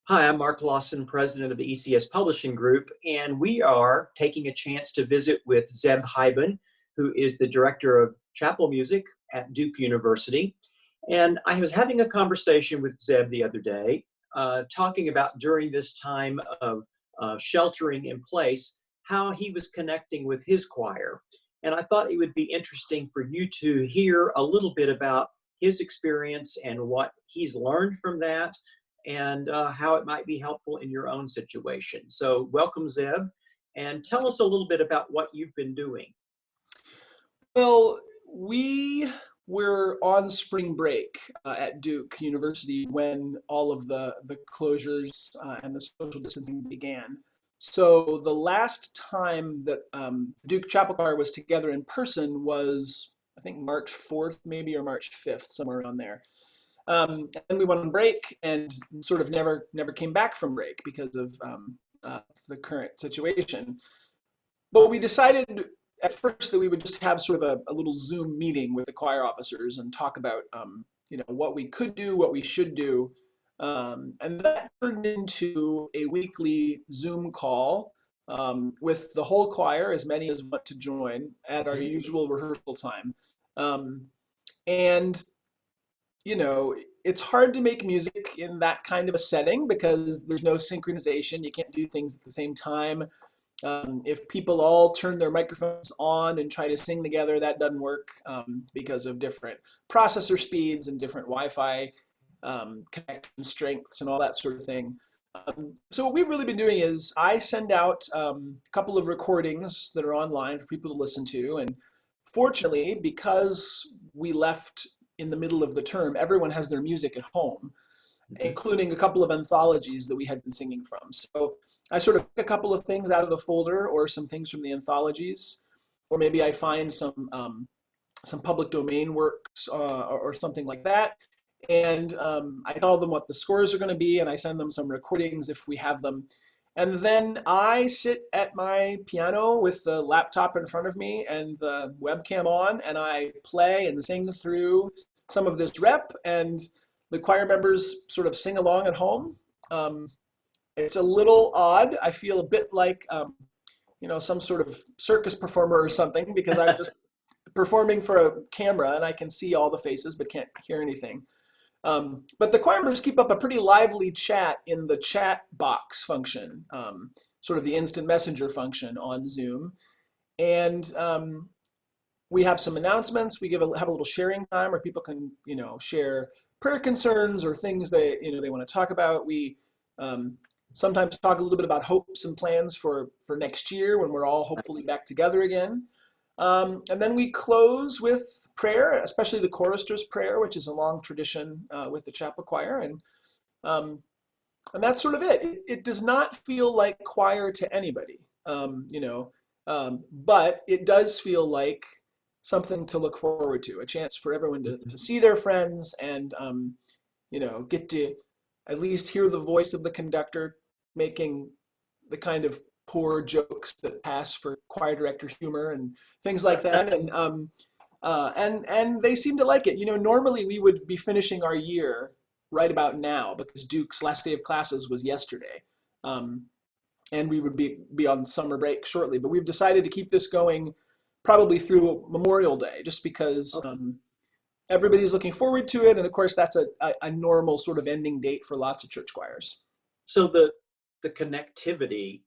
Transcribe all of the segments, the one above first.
Hi, I'm Mark Lawson, president of the ECS Publishing Group, and we are taking a chance to visit with Zeb Highben, who is the director of chapel music at Duke University. And I was having a conversation with Zeb the other day, talking about during this time of sheltering in place, how he was connecting with his choir. And I thought it would be interesting for you to hear a little bit about his experience and what he's learned from that and how it might be helpful in your own situation. So, welcome, Zeb, and tell us a little bit about what you've been doing. Well, we were on spring break at Duke University when all of the closures and the social distancing began. So the last time that Duke Chapel Choir was together in person was, I think, March 4th, maybe, or March 5th, somewhere around there. And we went on break and sort of never came back from break because of the current situation. But we decided at first that we would just have sort of a little Zoom meeting with the choir officers and talk about, what we could do, what we should do. And that turned into a weekly Zoom call with the whole choir, as many as want to join, at our usual rehearsal time. Um, and, it's hard to make music in that kind of a setting because there's no synchronization. You can't do things at the same time. If people all turn their microphones on and try to sing together, that doesn't work because of different processor speeds and different Wi-Fi connection strengths and all that sort of thing. So what we've really been doing is I send out a couple of recordings that are online for people to listen to. And fortunately, because we left in the middle of the term, everyone has their music at home, Mhm. including a couple of anthologies that we had been singing from. So I sort of pick a couple of things out of the folder or some things from the anthologies, or maybe I find some public domain works or something like that. And I tell them what the scores are going to be, and I send them some recordings if we have them. And then I sit at my piano with the laptop in front of me and the webcam on, and I play and sing through some of this rep, and the choir members sort of sing along at home. Um, it's a little odd. I feel a bit like, some sort of circus performer or something because I'm just performing for a camera and I can see all the faces but can't hear anything. But the choir members keep up a pretty lively chat in the chat box function, sort of the instant messenger function on Zoom. And we have some announcements. We have a little sharing time where people can, share prayer concerns or things they want to talk about. We um, sometimes talk a little bit about hopes and plans for next year when we're all hopefully back together again. And then we close with prayer, especially the chorister's prayer, which is a long tradition with the chapel choir, um, and that's sort of it. It does not feel like choir to anybody, but it does feel like something to look forward to, a chance for everyone to see their friends and get to at least hear the voice of the conductor making the kind of poor jokes that pass for choir director humor and things like that. And they seem to like it. Normally we would be finishing our year right about now because Duke's last day of classes was yesterday. Um, and we would be on summer break shortly. But we've decided to keep this going probably through Memorial Day, just because Okay. everybody's looking forward to it. And of course, that's a normal sort of ending date for lots of church choirs. So the connectivity.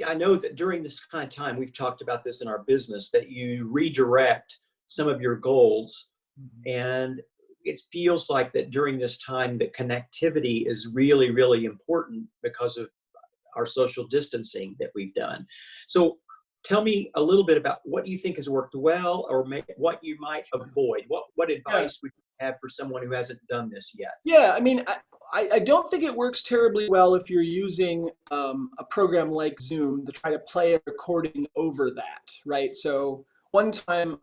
I know that during this kind of time, we've talked about this in our business, that you redirect some of your goals, Mhm. and it feels like that during this time, that connectivity is really, really important because of our social distancing that we've done. So tell me a little bit about what you think has worked well, or what you might avoid. What Yeah. advice would you have for someone who hasn't done this yet? Yeah, I mean, I don't think it works terribly well if you're using a program like Zoom to try to play a recording over that, right? So one time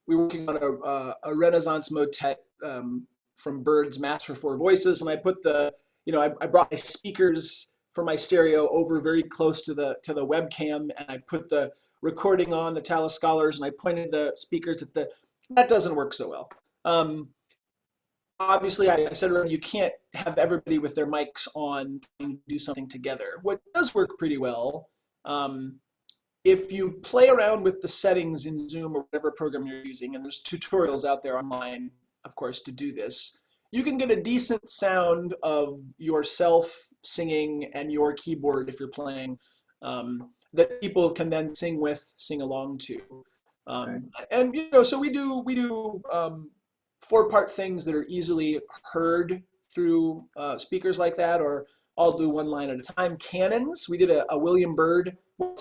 we were working on a Renaissance motet from Byrd's Mass for Four Voices, and I put I brought my speakers for my stereo over very close to the webcam, and I put the recording on the Tallis Scholars, and I pointed the speakers at that doesn't work so well. Um, obviously, I said earlier, you can't have everybody with their mics on trying to do something together. What does work pretty well, if you play around with the settings in Zoom or whatever program you're using, and there's tutorials out there online, of course, to do this, you can get a decent sound of yourself singing and your keyboard if you're playing, that people can then sing with, sing along to. Right. And so we do 4-part things that are easily heard through speakers like that, or I'll do one line at a time. Canons, we did a William Byrd. Well,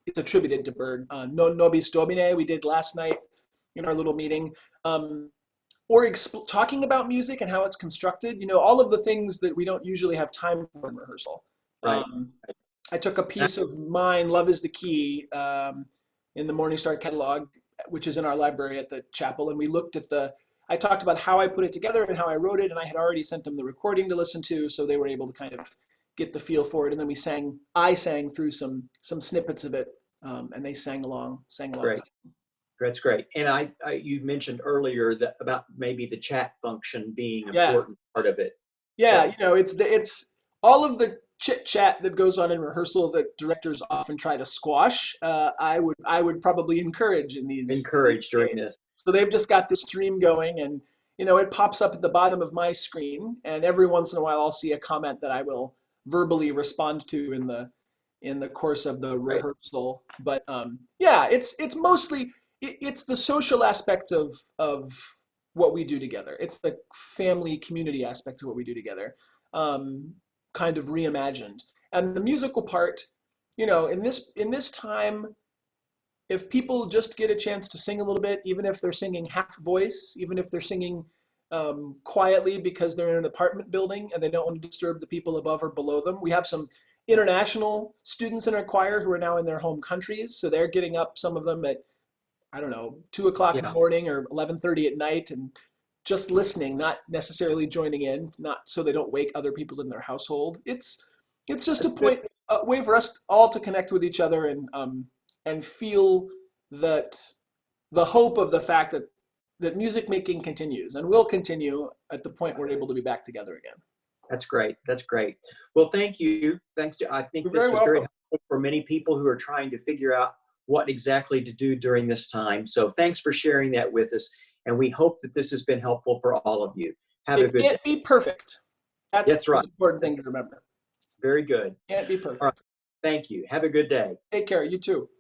it's attributed to Byrd. No Nobis Domine, we did last night in our little meeting. Or talking about music and how it's constructed. All of the things that we don't usually have time for in rehearsal. Right. I took a piece of mine, Love is the Key, in the MorningStar catalog, which is in our library at the chapel, and we looked at I talked about how I put it together and how I wrote it, and I had already sent them the recording to listen to, so they were able to kind of get the feel for it. And then I sang through some snippets of it, and they sang along. Great. That's great. And you mentioned earlier that about maybe the chat function being an important part of it. Yeah, it's all of the chit chat that goes on in rehearsal that directors often try to squash. I would probably encourage during this. So they've just got the stream going, and it pops up at the bottom of my screen, and every once in a while I'll see a comment that I will verbally respond to in the course of the rehearsal. But it's mostly it's the social aspects of what we do together. It's the family community aspects of what we do together, kind of reimagined. And the musical part, in this time, if people just get a chance to sing a little bit, even if they're singing half voice, even if they're singing quietly because they're in an apartment building and they don't want to disturb the people above or below them. We have some international students in our choir who are now in their home countries, so they're getting up, some of them at, 2 o'clock in the morning or 11:30 at night, and just listening, not necessarily joining in, not so they don't wake other people in their household. It's just a way for us all to connect with each other and feel that the hope of the fact that music making continues and will continue at the point we're able to be back together again. That's great. That's great. Well, thank you. I think this was very helpful for many people who are trying to figure out what exactly to do during this time. So thanks for sharing that with us. And we hope that this has been helpful for all of you. Have a good day. It can't be perfect. That's right. The important thing to remember. Very good. Can't be perfect. All right. Thank you. Have a good day. Take care. You too.